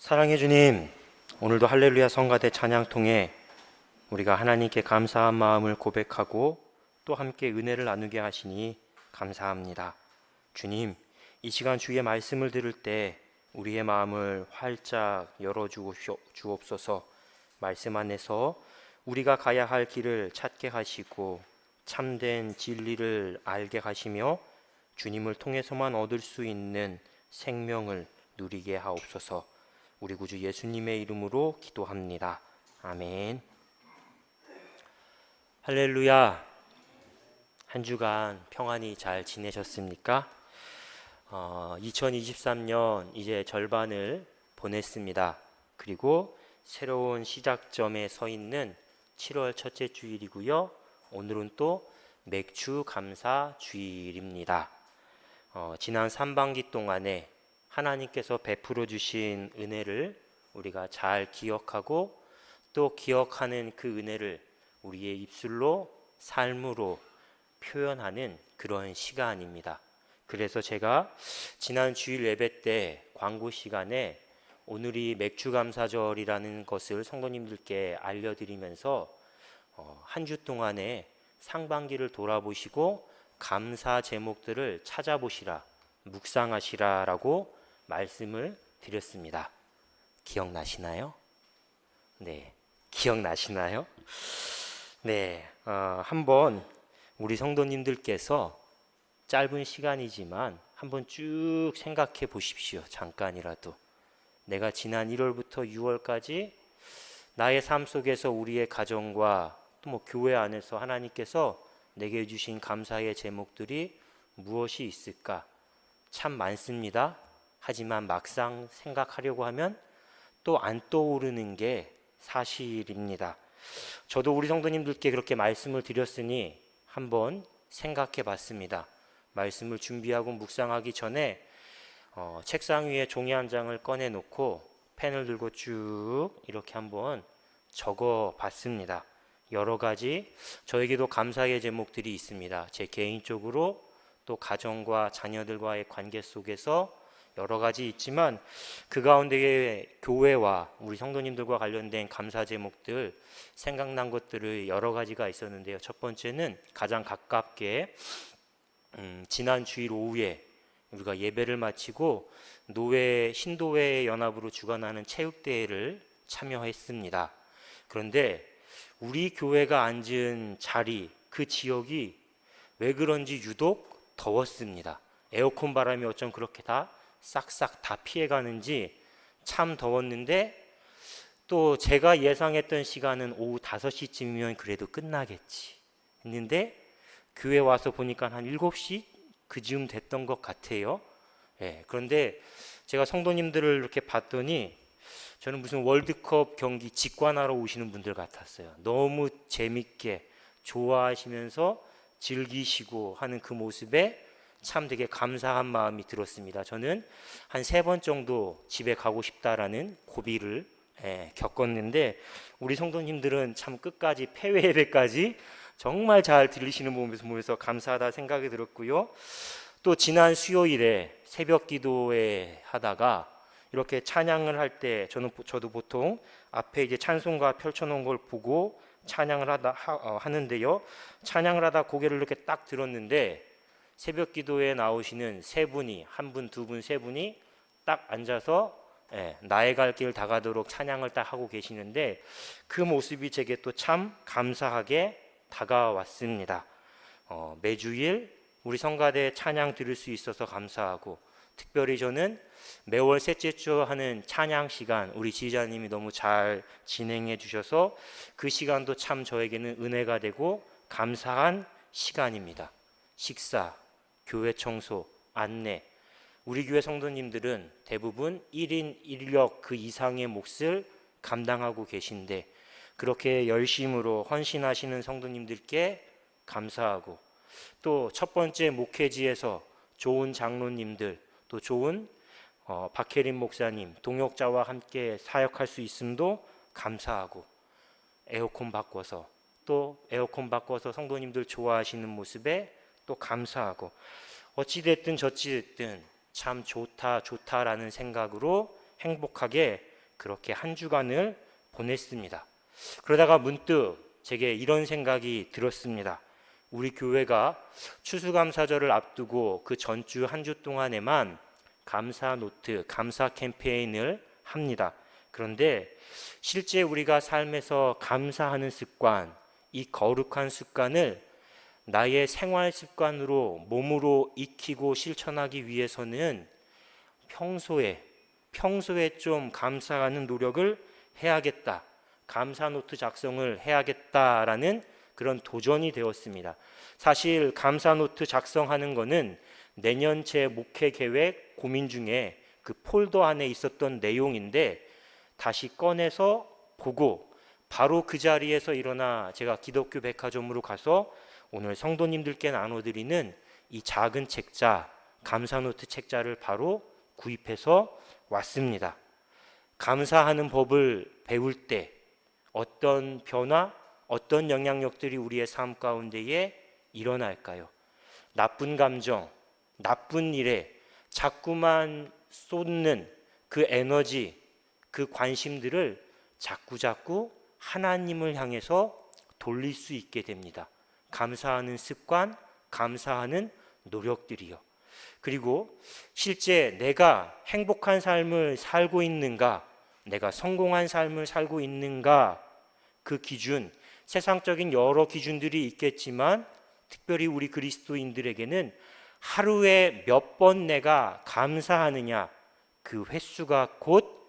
사랑해 주님, 오늘도 할렐루야 성가대 찬양 통해 우리가 하나님께 감사한 마음을 고백하고 또 함께 은혜를 나누게 하시니 감사합니다. 주님, 이 시간 주의 말씀을 들을 때 우리의 마음을 활짝 열어주옵소서. 말씀 안에서 우리가 가야 할 길을 찾게 하시고 참된 진리를 알게 하시며 주님을 통해서만 얻을 수 있는 생명을 누리게 하옵소서. 우리 구주 예수님의 이름으로 기도합니다. 아멘. 할렐루야. 한 주간 평안히 잘 지내셨습니까? 2023년 이제 절반을 보냈습니다. 그리고 새로운 시작점에 서 있는 7월 첫째 주일이고요. 오늘은 또 맥주 감사 주일입니다. 지난 3반기 동안에 하나님께서 베풀어 주신 은혜를 우리가 잘 기억하고 또 기억하는 그 은혜를 우리의 입술로 삶으로 표현하는 그런 시간입니다. 그래서 제가 지난 주일 예배 때 광고 시간에 오늘이 맥주감사절이라는 것을 성도님들께 알려드리면서 한 주 동안에 상반기를 돌아보시고 감사 제목들을 찾아보시라, 묵상하시라 라고 말씀을 드렸습니다. 기억나시나요? 네, 기억나시나요? 네, 한번 우리 성도님들께서 짧은 시간이지만 한번 쭉 생각해 보십시오. 잠깐이라도. 내가 지난 1월부터 6월까지 나의 삶 속에서 우리의 가정과 또 뭐 교회 안에서 하나님께서 내게 주신 감사의 제목들이 무엇이 있을까? 참 많습니다. 하지만 막상 생각하려고 하면 또 안 떠오르는 게 사실입니다. 저도 우리 성도님들께 그렇게 말씀을 드렸으니 한번 생각해 봤습니다. 말씀을 준비하고 묵상하기 전에 책상 위에 종이 한 장을 꺼내 놓고 펜을 들고 쭉 이렇게 한번 적어 봤습니다. 여러 가지 저에게도 감사의 제목들이 있습니다. 제 개인적으로 또 가정과 자녀들과의 관계 속에서 여러 가지 있지만 그 가운데 교회와 우리 성도님들과 관련된 감사 제목들 생각난 것들을 여러 가지가 있었는데요. 첫 번째는 가장 가깝게 지난 주일 오후에 우리가 예배를 마치고 신도회 연합으로 주관하는 체육대회를 참여했습니다. 그런데 우리 교회가 앉은 자리, 그 지역이 왜 그런지 유독 더웠습니다. 에어컨 바람이 어쩜 그렇게 다 싹싹 다 피해가는지 참 더웠는데 또 제가 예상했던 시간은 오후 5시쯤이면 그래도 끝나겠지 했는데 교회 와서 보니까 한 7시 그쯤 됐던 것 같아요. 그런데 제가 성도님들을 이렇게 봤더니 저는 무슨 월드컵 경기 직관하러 오시는 분들 같았어요. 너무 재밌게 좋아하시면서 즐기시고 하는 그 모습에 참 되게 감사한 마음이 들었습니다. 저는 한 3번 정도 집에 가고 싶다라는 고비를 겪었는데 우리 성도님들은 참 끝까지 폐회 예배까지 정말 잘 들리시는 모습에서 감사하다 생각이 들었고요. 또 지난 수요일에 새벽 기도회 하다가 이렇게 찬양을 할 때 저도 보통 앞에 이제 찬송가 펼쳐놓은 걸 보고 찬양을 하는데요. 찬양을 하다 고개를 이렇게 딱 들었는데 새벽 기도에 나오시는 세 분이 한 분, 두 분, 세 분이 딱 앉아서 나의 갈 길 다가도록 찬양을 딱 하고 계시는데 그 모습이 제게 또 참 감사하게 다가왔습니다. 매주일 우리 성가대 찬양 들을 수 있어서 감사하고 특별히 저는 매월 셋째 주 하는 찬양 시간 우리 지휘자님이 너무 잘 진행해 주셔서 그 시간도 참 저에게는 은혜가 되고 감사한 시간입니다. 식사, 교회 청소, 안내 우리 교회 성도님들은 대부분 1인 1역 그 이상의 몫을 감당하고 계신데 그렇게 열심으로 헌신하시는 성도님들께 감사하고 또 첫 번째 목회지에서 좋은 장로님들 또 좋은 박혜림 목사님 동역자와 함께 사역할 수 있음도 감사하고 에어컨 바꿔서 성도님들 좋아하시는 모습에 또 감사하고 어찌됐든 저찌됐든 참 좋다라는 생각으로 행복하게 그렇게 한 주간을 보냈습니다. 그러다가 문득 제게 이런 생각이 들었습니다. 우리 교회가 추수감사절을 앞두고 그 전주 한 주 동안에만 감사 노트, 감사 캠페인을 합니다. 그런데 실제 우리가 삶에서 감사하는 습관, 이 거룩한 습관을 나의 생활 습관으로 몸으로 익히고 실천하기 위해서는 평소에 좀 감사하는 노력을 해야겠다. 감사 노트 작성을 해야겠다라는 그런 도전이 되었습니다. 사실 감사 노트 작성하는 거는 내년 제 목회 계획 고민 중에 그 폴더 안에 있었던 내용인데 다시 꺼내서 보고 바로 그 자리에서 일어나 제가 기독교 백화점으로 가서 오늘 성도님들께 나눠드리는 이 작은 책자, 감사 노트 책자를 바로 구입해서 왔습니다. 감사하는 법을 배울 때 어떤 변화, 어떤 영향력들이 우리의 삶 가운데에 일어날까요? 나쁜 감정, 나쁜 일에 자꾸만 쏟는 그 에너지, 그 관심들을 자꾸 하나님을 향해서 돌릴 수 있게 됩니다. 감사하는 습관, 감사하는 노력들이요. 그리고 실제 내가 행복한 삶을 살고 있는가, 내가 성공한 삶을 살고 있는가, 그 기준, 세상적인 여러 기준들이 있겠지만 특별히 우리 그리스도인들에게는 하루에 몇 번 내가 감사하느냐, 그 횟수가 곧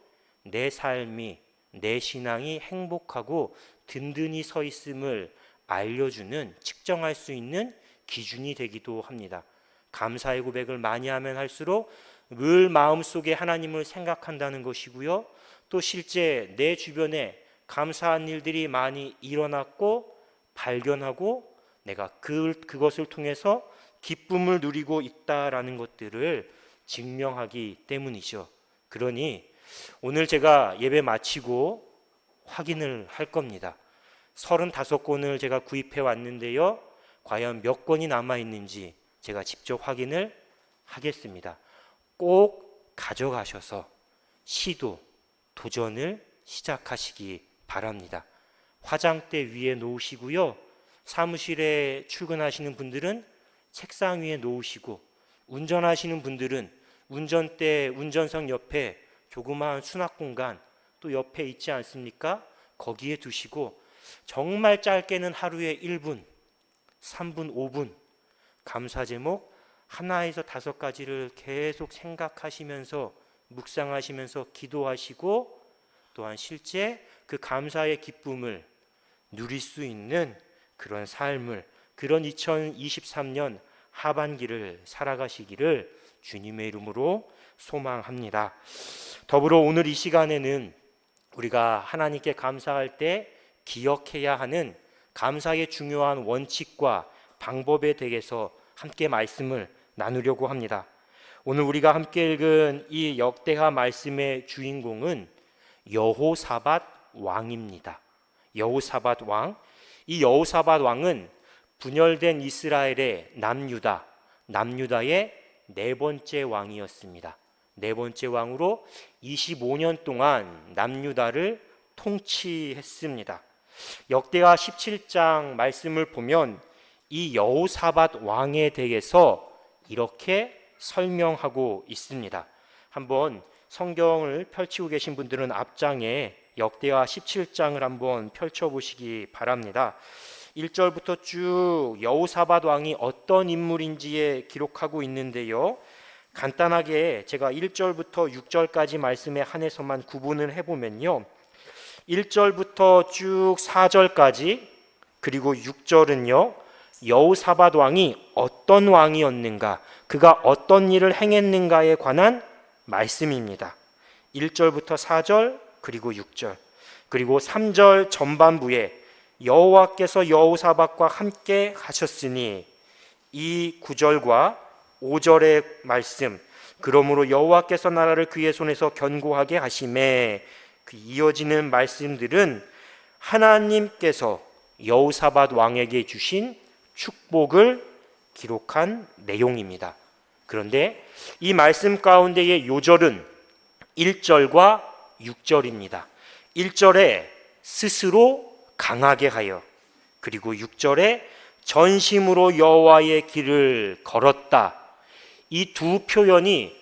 내 삶이, 내 신앙이 행복하고 든든히 서 있음을 알려주는, 측정할 수 있는 기준이 되기도 합니다. 감사의 고백을 많이 하면 할수록 늘 마음속에 하나님을 생각한다는 것이고요. 또 실제 내 주변에 감사한 일들이 많이 일어났고 발견하고 내가 그것을 통해서 기쁨을 누리고 있다라는 것들을 증명하기 때문이죠. 그러니 오늘 제가 예배 마치고 확인을 할 겁니다. 35권을 제가 구입해 왔는데요. 과연 몇 권이 남아 있는지 제가 직접 확인을 하겠습니다. 꼭 가져가셔서 시도, 도전을 시작하시기 바랍니다. 화장대 위에 놓으시고요. 사무실에 출근하시는 분들은 책상 위에 놓으시고, 운전하시는 분들은 운전대, 운전석 옆에 조그마한 수납 공간 또 옆에 있지 않습니까? 거기에 두시고 정말 짧게는 하루에 1분, 3분, 5분 감사 제목 하나에서 5가지를 계속 생각하시면서 묵상하시면서 기도하시고 또한 실제 그 감사의 기쁨을 누릴 수 있는 그런 삶을, 그런 2023년 하반기를 살아가시기를 주님의 이름으로 소망합니다. 더불어 오늘 이 시간에는 우리가 하나님께 감사할 때 기억해야 하는 감사의 중요한 원칙과 방법에 대해서 함께 말씀을 나누려고 합니다. 오늘 우리가 함께 읽은 이 역대하 말씀의 주인공은 여호사밧 왕입니다. 여호사밧 왕. 이 여호사밧 왕은 분열된 이스라엘의 남유다의 네 번째 왕이었습니다. 네 번째 왕으로 25년 동안 남유다를 통치했습니다. 역대하 17장 말씀을 보면 이 여호사밧 왕에 대해서 이렇게 설명하고 있습니다. 한번 성경을 펼치고 계신 분들은 앞장에 역대하 17장을 한번 펼쳐보시기 바랍니다. 1절부터 쭉 여호사밧 왕이 어떤 인물인지에 기록하고 있는데요. 간단하게 제가 1절부터 6절까지 말씀에 한해서만 구분을 해보면요. 1절부터 쭉 4절까지 그리고 6절은요. 여호사밧 왕이 어떤 왕이었는가, 그가 어떤 일을 행했는가에 관한 말씀입니다. 1절부터 4절 그리고 6절 그리고 3절 전반부에 여호와께서 여호사밧과 함께 하셨으니, 이 9절과 5절의 말씀, 그러므로 여호와께서 나라를 그의 손에서 견고하게 하심에, 그 이어지는 말씀들은 하나님께서 여호사밧 왕에게 주신 축복을 기록한 내용입니다. 그런데 이 말씀 가운데의 요절은 1절과 6절입니다. 1절에 스스로 강하게 하여, 그리고 6절에 전심으로 여호와의 길을 걸었다. 이 두 표현이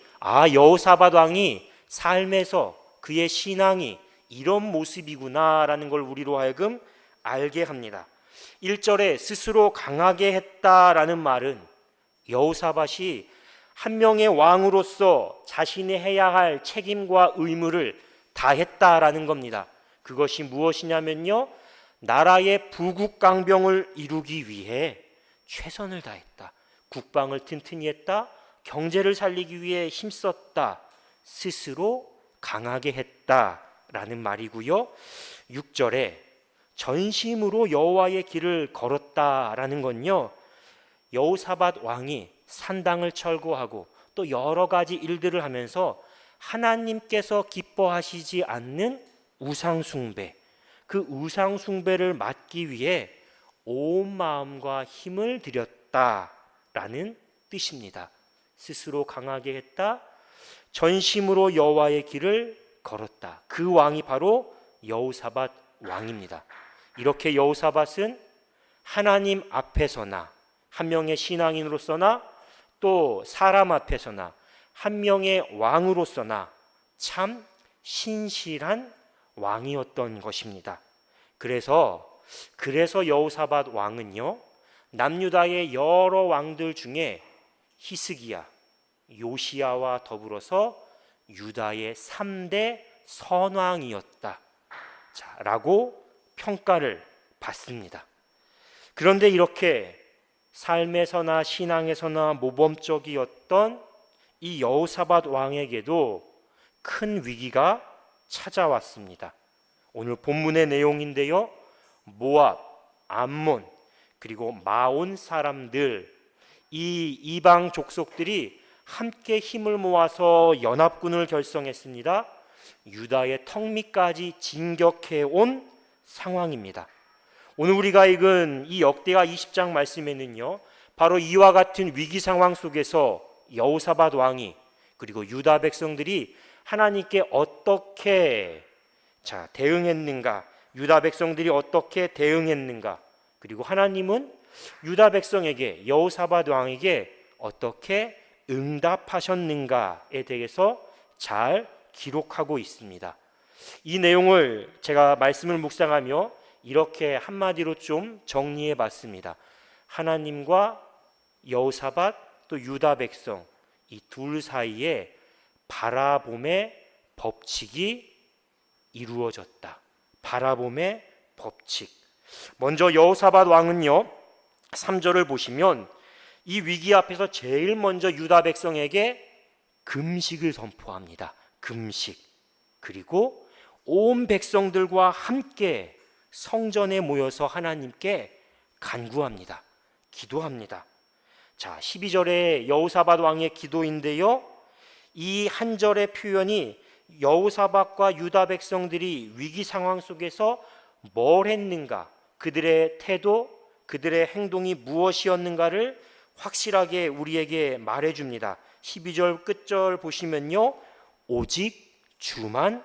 여호사밧 왕이 삶에서 그의 신앙이 이런 모습이구나라는 걸 우리로 하여금 알게 합니다. 1절에 스스로 강하게 했다라는 말은 여호사밧이 한 명의 왕으로서 자신이 해야 할 책임과 의무를 다했다라는 겁니다. 그것이 무엇이냐면요, 나라의 부국강병을 이루기 위해 최선을 다했다. 국방을 튼튼히 했다. 경제를 살리기 위해 힘썼다. 스스로 강하게 했다라는 말이고요. 6절에 전심으로 여호와의 길을 걸었다라는 건요, 여호사밧 왕이 산당을 철거하고 또 여러 가지 일들을 하면서 하나님께서 기뻐하시지 않는 우상숭배, 그 우상숭배를 막기 위해 온 마음과 힘을 들였다라는 뜻입니다. 스스로 강하게 했다, 전심으로 여호와의 길을 걸었다. 그 왕이 바로 여호사밧 왕입니다. 이렇게 여호사밧은 하나님 앞에서나 한 명의 신앙인으로서나 또 사람 앞에서나 한 명의 왕으로서나 참 신실한 왕이었던 것입니다. 그래서 여호사밧 왕은요, 남유다의 여러 왕들 중에 히스기야, 요시야와 더불어서 유다의 3대 선왕이었다 라고 평가를 받습니다. 그런데 이렇게 삶에서나 신앙에서나 모범적이었던 이 여호사밧 왕에게도 큰 위기가 찾아왔습니다. 오늘 본문의 내용인데요, 모압, 암몬, 그리고 마온 사람들, 이 이방 족속들이 함께 힘을 모아서 연합군을 결성했습니다. 유다의 턱 밑까지 진격해 온 상황입니다. 오늘 우리가 읽은 이 역대하 20장 말씀에는요, 바로 이와 같은 위기 상황 속에서 여호사밧 왕이, 그리고 유다 백성들이 하나님께 어떻게 대응했는가, 유다 백성들이 어떻게 대응했는가, 그리고 하나님은 유다 백성에게, 여호사밧 왕에게 어떻게 응답하셨는가에 대해서 잘 기록하고 있습니다. 이 내용을 제가 말씀을 묵상하며 이렇게 한마디로 좀 정리해 봤습니다. 하나님과 여호사밧 또 유다 백성, 이 둘 사이에 바라봄의 법칙이 이루어졌다. 바라봄의 법칙. 먼저 여호사밧 왕은요, 3절을 보시면 이 위기 앞에서 제일 먼저 유다 백성에게 금식을 선포합니다. 금식. 그리고 온 백성들과 함께 성전에 모여서 하나님께 간구합니다. 기도합니다. 12절에 여호사밧 왕의 기도인데요, 이 한 절의 표현이 여호사밧과 유다 백성들이 위기 상황 속에서 뭘 했는가, 그들의 태도, 그들의 행동이 무엇이었는가를 확실하게 우리에게 말해줍니다. 12절 끝절 보시면요, 오직 주만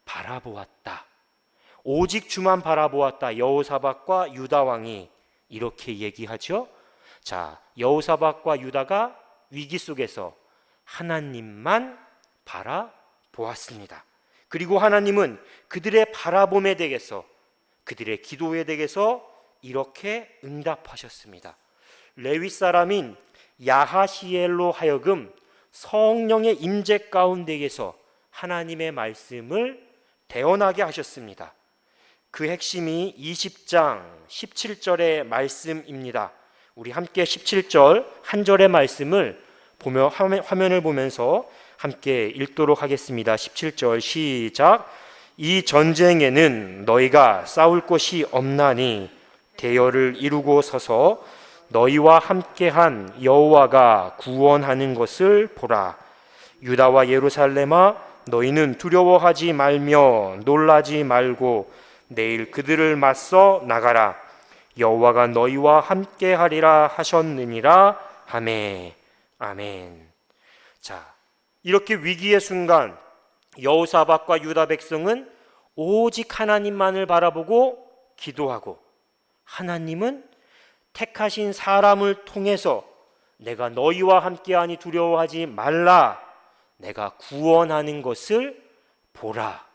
바라보았다. 오직 주만 바라보았다. 여호사밧과 유다 왕이 이렇게 얘기하죠. 여호사밧과 유다가 위기 속에서 하나님만 바라보았습니다. 그리고 하나님은 그들의 바라봄에 대해서, 그들의 기도에 대해서 이렇게 응답하셨습니다. 레위 사람인 야하시엘로 하여금 성령의 임재 가운데에서 하나님의 말씀을 대언하게 하셨습니다. 그 핵심이 20장 17절의 말씀입니다. 우리 함께 17절 한 절의 말씀을 보며 화면을 보면서 함께 읽도록 하겠습니다. 17절 시작. 이 전쟁에는 너희가 싸울 곳이 없나니 대열을 이루고 서서 너희와 함께한 여호와가 구원하는 것을 보라. 유다와 예루살렘아, 너희는 두려워하지 말며 놀라지 말고 내일 그들을 맞서 나가라. 여호와가 너희와 함께하리라 하셨느니라. 아멘. 아멘. 이렇게 위기의 순간 여호사밧과 유다 백성은 오직 하나님만을 바라보고 기도하고, 하나님은 택하신 사람을 통해서 내가 너희와 함께하니 두려워하지 말라, 내가 구원하는 것을 보라,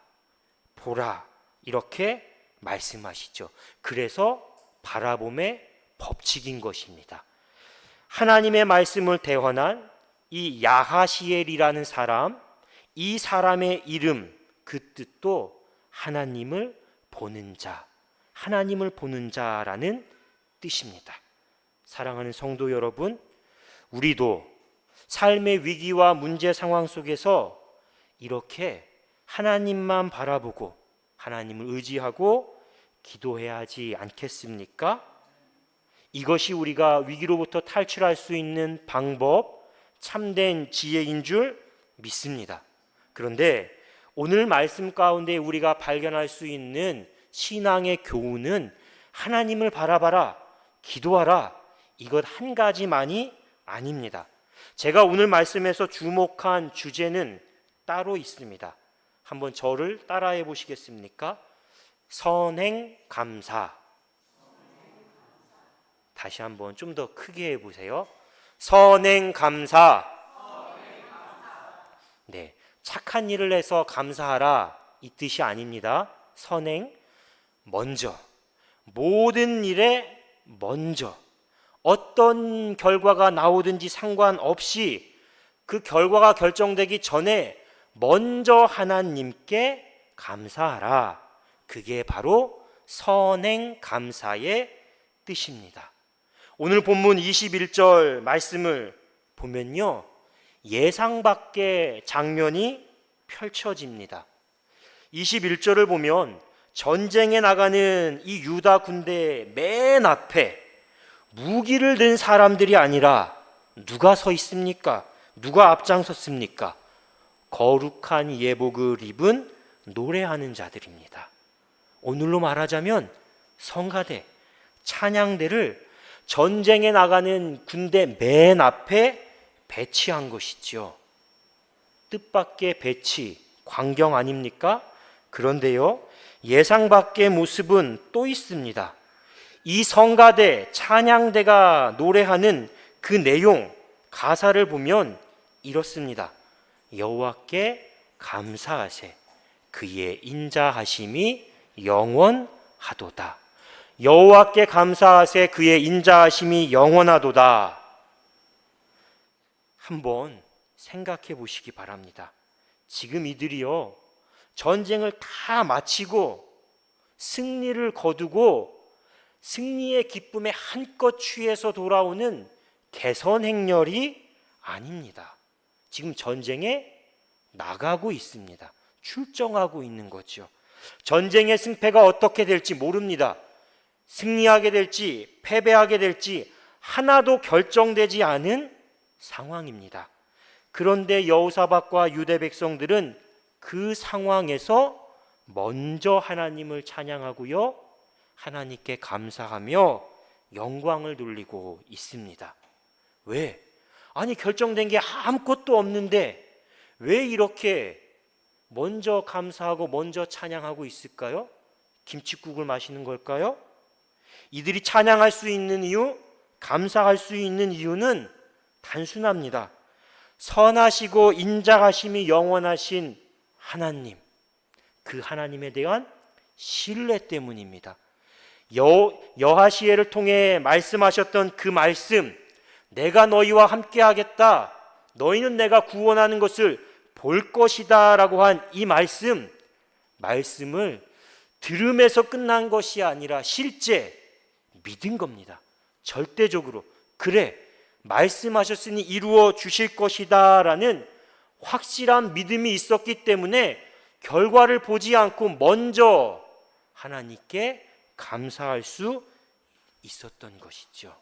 보라, 이렇게 말씀하시죠. 그래서 바라봄의 법칙인 것입니다. 하나님의 말씀을 대언한 이 야하시엘이라는 사람, 이 사람의 이름, 그 뜻도 하나님을 보는 자, 하나님을 보는 자라는 뜻입니다. 사랑하는 성도 여러분, 우리도 삶의 위기와 문제 상황 속에서 이렇게 하나님만 바라보고 하나님을 의지하고 기도해야 하지 않겠습니까? 이것이 우리가 위기로부터 탈출할 수 있는 방법, 참된 지혜인 줄 믿습니다. 그런데 오늘 말씀 가운데 우리가 발견할 수 있는 신앙의 교훈은 하나님을 바라봐라, 기도하라, 이것 한 가지만이 아닙니다. 제가 오늘 말씀에서 주목한 주제는 따로 있습니다. 한번 저를 따라해 보시겠습니까? 선행감사. 다시 한번 좀 더 크게 해보세요. 선행감사. 네, 착한 일을 해서 감사하라, 이 뜻이 아닙니다. 선행, 먼저, 모든 일에 먼저, 어떤 결과가 나오든지 상관없이 그 결과가 결정되기 전에 먼저 하나님께 감사하라. 그게 바로 선행감사의 뜻입니다. 오늘 본문 21절 말씀을 보면요, 예상 밖의 장면이 펼쳐집니다. 21절을 보면 전쟁에 나가는 이 유다 군대 맨 앞에 무기를 든 사람들이 아니라 누가 서 있습니까? 누가 앞장섰습니까? 거룩한 예복을 입은 노래하는 자들입니다. 오늘로 말하자면 성가대, 찬양대를 전쟁에 나가는 군대 맨 앞에 배치한 것이죠. 뜻밖의 배치, 광경 아닙니까? 그런데요, 예상 밖의 모습은 또 있습니다. 이 성가대, 찬양대가 노래하는 그 내용, 가사를 보면 이렇습니다. 여호와께 감사하세, 그의 인자하심이 영원하도다. 여호와께 감사하세, 그의 인자하심이 영원하도다. 한번 생각해 보시기 바랍니다. 지금 이들이요, 전쟁을 다 마치고 승리를 거두고 승리의 기쁨에 한껏 취해서 돌아오는 개선행렬이 아닙니다. 지금 전쟁에 나가고 있습니다. 출정하고 있는 거죠. 전쟁의 승패가 어떻게 될지 모릅니다. 승리하게 될지 패배하게 될지 하나도 결정되지 않은 상황입니다. 그런데 여호사밧과 유대 백성들은 그 상황에서 먼저 하나님을 찬양하고요, 하나님께 감사하며 영광을 돌리고 있습니다. 왜? 아니, 결정된 게 아무것도 없는데 왜 이렇게 먼저 감사하고 먼저 찬양하고 있을까요? 김칫국을 마시는 걸까요? 이들이 찬양할 수 있는 이유, 감사할 수 있는 이유는 단순합니다. 선하시고 인자하심이 영원하신 하나님, 그 하나님에 대한 신뢰 때문입니다. 여하시엘을 통해 말씀하셨던 그 말씀, 내가 너희와 함께 하겠다, 너희는 내가 구원하는 것을 볼 것이다 라고 한 이 말씀을 들음에서 끝난 것이 아니라 실제 믿은 겁니다. 절대적으로 그래, 말씀하셨으니 이루어 주실 것이다 라는 확실한 믿음이 있었기 때문에 결과를 보지 않고 먼저 하나님께 감사할 수 있었던 것이죠.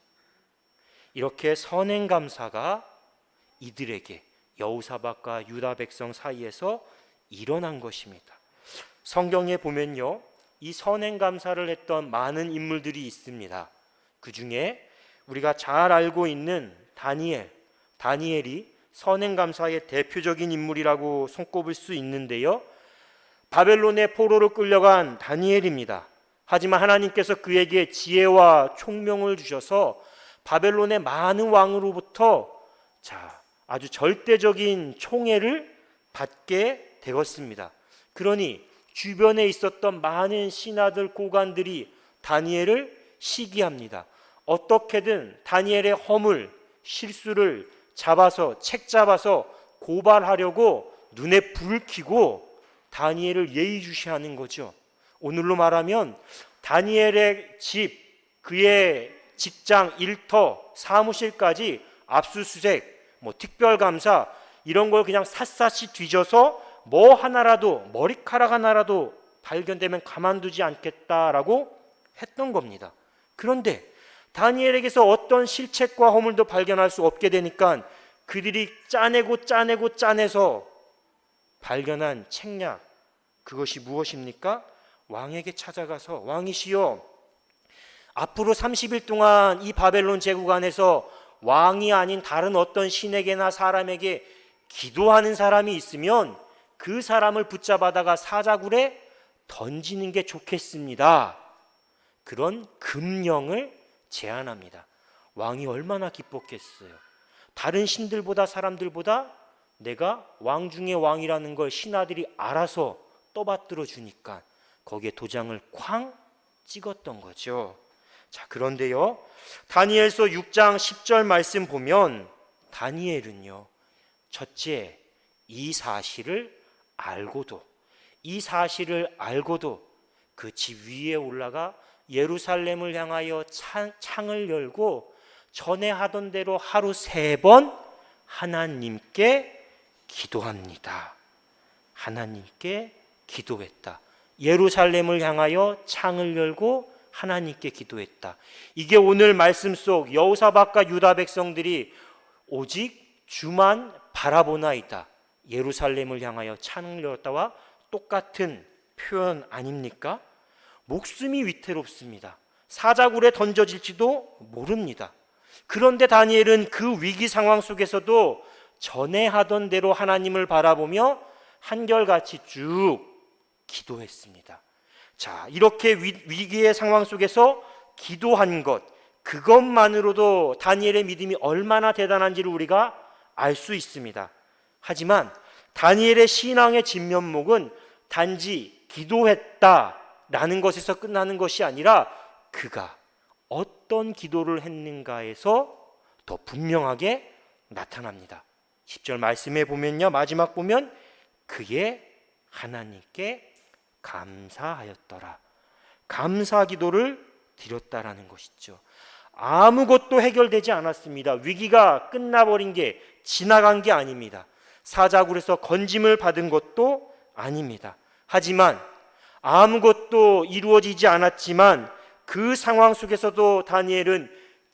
이렇게 선행감사가 이들에게, 여호사밧과 유다 백성 사이에서 일어난 것입니다. 성경에 보면요, 이 선행감사를 했던 많은 인물들이 있습니다. 그 중에 우리가 잘 알고 있는 다니엘이 선행감사의 대표적인 인물이라고 손꼽을 수 있는데요. 바벨론의 포로로 끌려간 다니엘입니다. 하지만 하나님께서 그에게 지혜와 총명을 주셔서 바벨론의 많은 왕으로부터 아주 절대적인 총애를 받게 되었습니다. 그러니 주변에 있었던 많은 신하들 고관들이 다니엘을 시기합니다. 어떻게든 다니엘의 허물, 실수를 책 잡아서 고발하려고 눈에 불을 켜고 다니엘을 예의주시하는 거죠. 오늘로 말하면 다니엘의 집, 그의 직장, 일터, 사무실까지 압수수색, 특별감사 이런 걸 그냥 샅샅이 뒤져서 뭐 하나라도, 머리카락 하나라도 발견되면 가만두지 않겠다라고 했던 겁니다. 그런데 다니엘에게서 어떤 실책과 허물도 발견할 수 없게 되니까 그들이 짜내서 발견한 책략, 그것이 무엇입니까? 왕에게 찾아가서 왕이시여, 앞으로 30일 동안 이 바벨론 제국 안에서 왕이 아닌 다른 어떤 신에게나 사람에게 기도하는 사람이 있으면 그 사람을 붙잡아다가 사자굴에 던지는 게 좋겠습니다. 그런 금령을 제안합니다. 왕이 얼마나 기뻤겠어요. 다른 신들보다, 사람들보다 내가 왕 중의 왕이라는 걸 신하들이 알아서 떠받들어 주니까 거기에 도장을 쾅 찍었던 거죠. 그런데요, 다니엘서 6장 10절 말씀 보면 다니엘은요, 첫째, 이 사실을 알고도 그 집 위에 올라가 예루살렘을 향하여 창을 열고 전에 하던 대로 하루 3번 하나님께 기도합니다. 하나님께 기도했다. 예루살렘을 향하여 창을 열고 하나님께 기도했다. 이게 오늘 말씀 속 여호사밧과 유다 백성들이 오직 주만 바라보나이다, 예루살렘을 향하여 창을 열었다와 똑같은 표현 아닙니까? 목숨이 위태롭습니다. 사자굴에 던져질지도 모릅니다. 그런데 다니엘은 그 위기 상황 속에서도 전에 하던 대로 하나님을 바라보며 한결같이 쭉 기도했습니다. 이렇게 위기의 상황 속에서 기도한 것, 그것만으로도 다니엘의 믿음이 얼마나 대단한지를 우리가 알 수 있습니다. 하지만 다니엘의 신앙의 진면목은 단지 기도했다라는 것에서 끝나는 것이 아니라 그가 어떤 기도를 했는가에서 더 분명하게 나타납니다. 10절 말씀에 보면요, 마지막 보면 그의 하나님께 감사하였더라, 감사 기도를 드렸다라는 것이죠. 아무것도 해결되지 않았습니다. 위기가 끝나버린 게, 지나간 게 아닙니다. 사자굴에서 건짐을 받은 것도 아닙니다. 하지만 아무것도 이루어지지 않았지만 그 상황 속에서도 다니엘은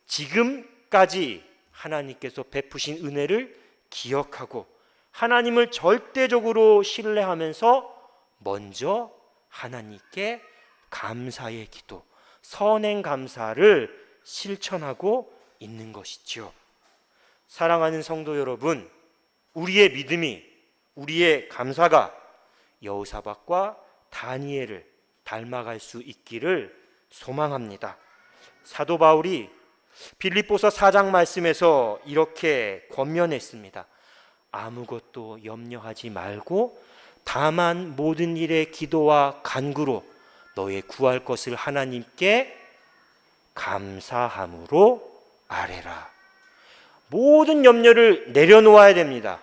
지금까지 하나님께서 베푸신 은혜를 기억하고 하나님을 절대적으로 신뢰하면서 먼저 하나님께 감사의 기도, 선행 감사를 실천하고 있는 것이죠. 사랑하는 성도 여러분, 우리의 믿음이, 우리의 감사가 여호사밧과 다니엘을 닮아갈 수 있기를 소망합니다. 사도 바울이 빌립보서 4장 말씀에서 이렇게 권면했습니다. 아무것도 염려하지 말고 다만 모든 일에 기도와 간구로 너의 구할 것을 하나님께 감사함으로 아뢰라. 모든 염려를 내려놓아야 됩니다.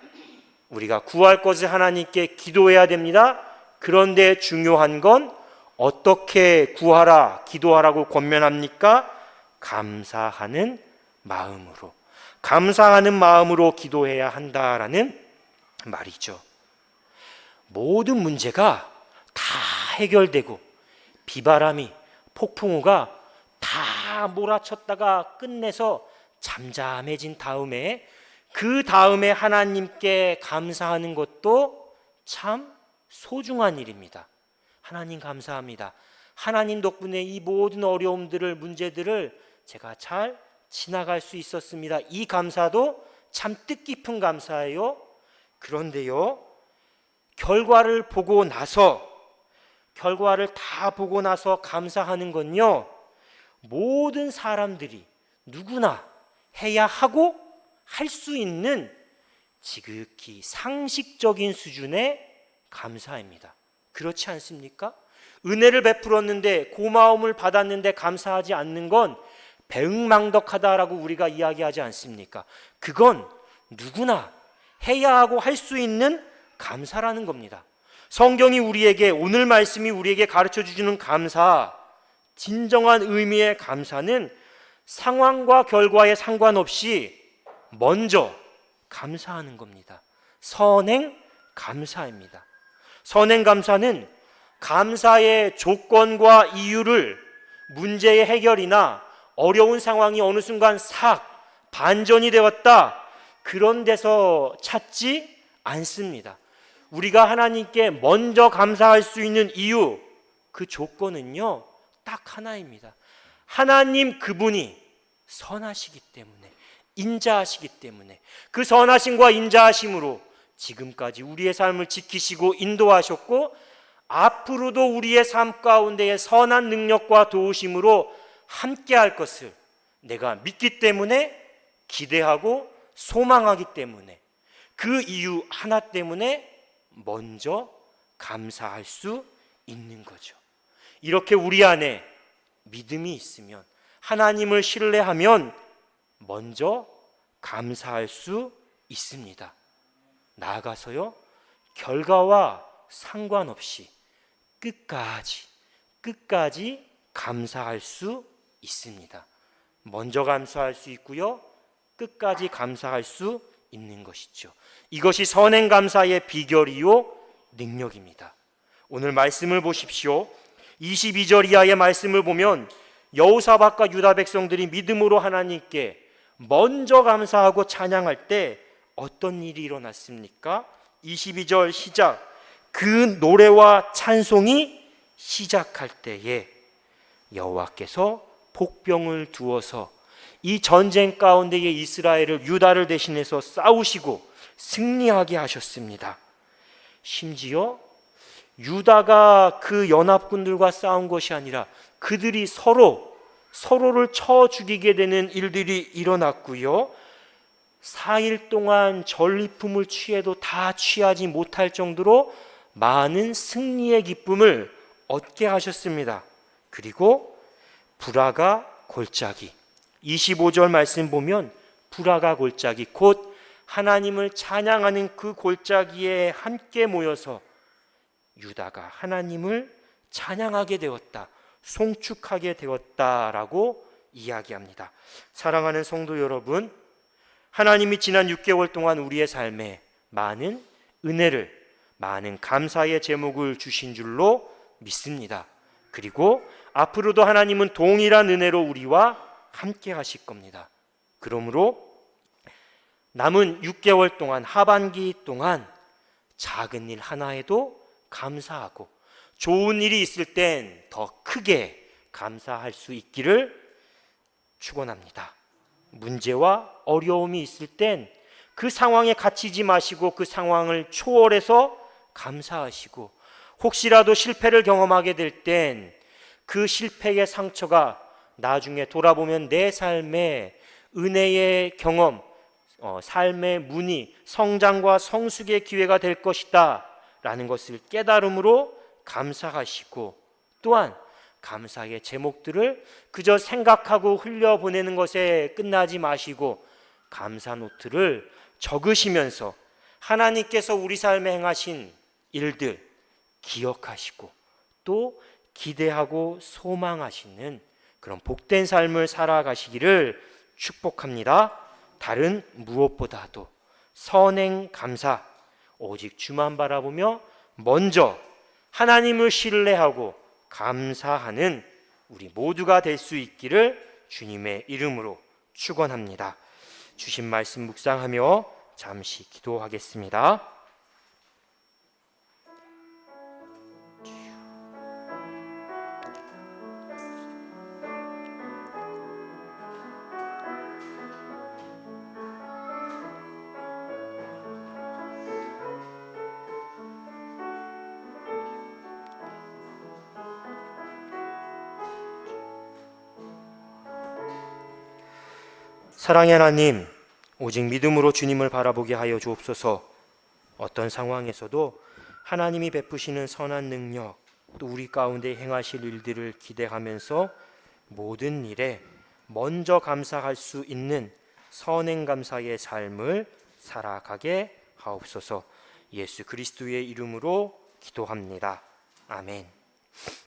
우리가 구할 것을 하나님께 기도해야 됩니다. 그런데 중요한 건 어떻게 구하라, 기도하라고 권면합니까? 감사하는 마음으로 기도해야 한다라는 말이죠. 모든 문제가 다 해결되고 비바람이, 폭풍우가 다 몰아쳤다가 끝내서 잠잠해진 다음에 그 다음에 하나님께 감사하는 것도 참 소중한 일입니다. 하나님 감사합니다. 하나님 덕분에 이 모든 어려움들을, 문제들을 제가 잘 지나갈 수 있었습니다. 이 감사도 참 뜻깊은 감사예요. 그런데요, 결과를 다 보고 나서 감사하는 건요, 모든 사람들이 누구나 해야 하고 할 수 있는 지극히 상식적인 수준의 감사입니다. 그렇지 않습니까? 은혜를 베풀었는데, 고마움을 받았는데 감사하지 않는 건 배은망덕하다라고 우리가 이야기하지 않습니까? 그건 누구나 해야 하고 할 수 있는 감사라는 겁니다. 성경이 우리에게, 오늘 말씀이 우리에게 가르쳐 주시는 감사, 진정한 의미의 감사는 상황과 결과에 상관없이 먼저 감사하는 겁니다. 선행 감사입니다. 선행 감사는 감사의 조건과 이유를 문제의 해결이나 어려운 상황이 어느 순간 반전이 되었다, 그런 데서 찾지 않습니다. 우리가 하나님께 먼저 감사할 수 있는 이유, 그 조건은요, 딱 하나입니다. 하나님 그분이 선하시기 때문에, 인자하시기 때문에, 그 선하심과 인자하심으로 지금까지 우리의 삶을 지키시고 인도하셨고, 앞으로도 우리의 삶 가운데의 선한 능력과 도우심으로 함께할 것을 내가 믿기 때문에, 기대하고 소망하기 때문에, 그 이유 하나 때문에 먼저 감사할 수 있는 거죠. 이렇게 우리 안에 믿음이 있으면, 하나님을 신뢰하면 먼저 감사할 수 있습니다. 나아가서요, 결과와 상관없이 끝까지 감사할 수 있습니다. 먼저 감사할 수 있고요, 끝까지 감사할 수 있는 것이죠. 이것이 선행 감사의 비결이요 능력입니다. 오늘 말씀을 보십시오. 22절 이하의 말씀을 보면 여호사밧과 유다 백성들이 믿음으로 하나님께 먼저 감사하고 찬양할 때 어떤 일이 일어났습니까? 22절 시작. 그 노래와 찬송이 시작할 때에 여호와께서 복병을 두어서 이 전쟁 가운데의 이스라엘을, 유다를 대신해서 싸우시고 승리하게 하셨습니다. 심지어 유다가 그 연합군들과 싸운 것이 아니라 그들이 서로를 쳐 죽이게 되는 일들이 일어났고요, 4일 동안 전리품을 취해도 다 취하지 못할 정도로 많은 승리의 기쁨을 얻게 하셨습니다. 그리고 불화가 골짜기, 25절 말씀 보면 불화가 골짜기, 곧 하나님을 찬양하는 그 골짜기에 함께 모여서 유다가 하나님을 찬양하게 되었다, 송축하게 되었다라고 이야기합니다. 사랑하는 성도 여러분, 하나님이 지난 6개월 동안 우리의 삶에 많은 은혜를, 많은 감사의 제목을 주신 줄로 믿습니다. 그리고 앞으로도 하나님은 동일한 은혜로 우리와 함께 하실 겁니다. 그러므로 남은 6개월 동안, 하반기 동안 작은 일 하나에도 감사하고, 좋은 일이 있을 땐 더 크게 감사할 수 있기를 축원합니다. 문제와 어려움이 있을 땐 그 상황에 갇히지 마시고 그 상황을 초월해서 감사하시고, 혹시라도 실패를 경험하게 될 땐 그 실패의 상처가 나중에 돌아보면 내 삶의 은혜의 경험, 삶의 문이, 성장과 성숙의 기회가 될 것이다 라는 것을 깨달음으로 감사하시고, 또한 감사의 제목들을 그저 생각하고 흘려보내는 것에 끝나지 마시고 감사 노트를 적으시면서 하나님께서 우리 삶에 행하신 일들 기억하시고 또 기대하고 소망하시는 그런 복된 삶을 살아가시기를 축복합니다. 다른 무엇보다도 선행 감사, 오직 주만 바라보며 먼저 하나님을 신뢰하고 감사하는 우리 모두가 될 수 있기를 주님의 이름으로 축원합니다. 주신 말씀 묵상하며 잠시 기도하겠습니다. 사랑의 하나님, 오직 믿음으로 주님을 바라보게 하여 주옵소서. 어떤 상황에서도 하나님이 베푸시는 선한 능력, 또 우리 가운데 행하실 일들을 기대하면서 모든 일에 먼저 감사할 수 있는 선행 감사의 삶을 살아가게 하옵소서. 예수 그리스도의 이름으로 기도합니다. 아멘.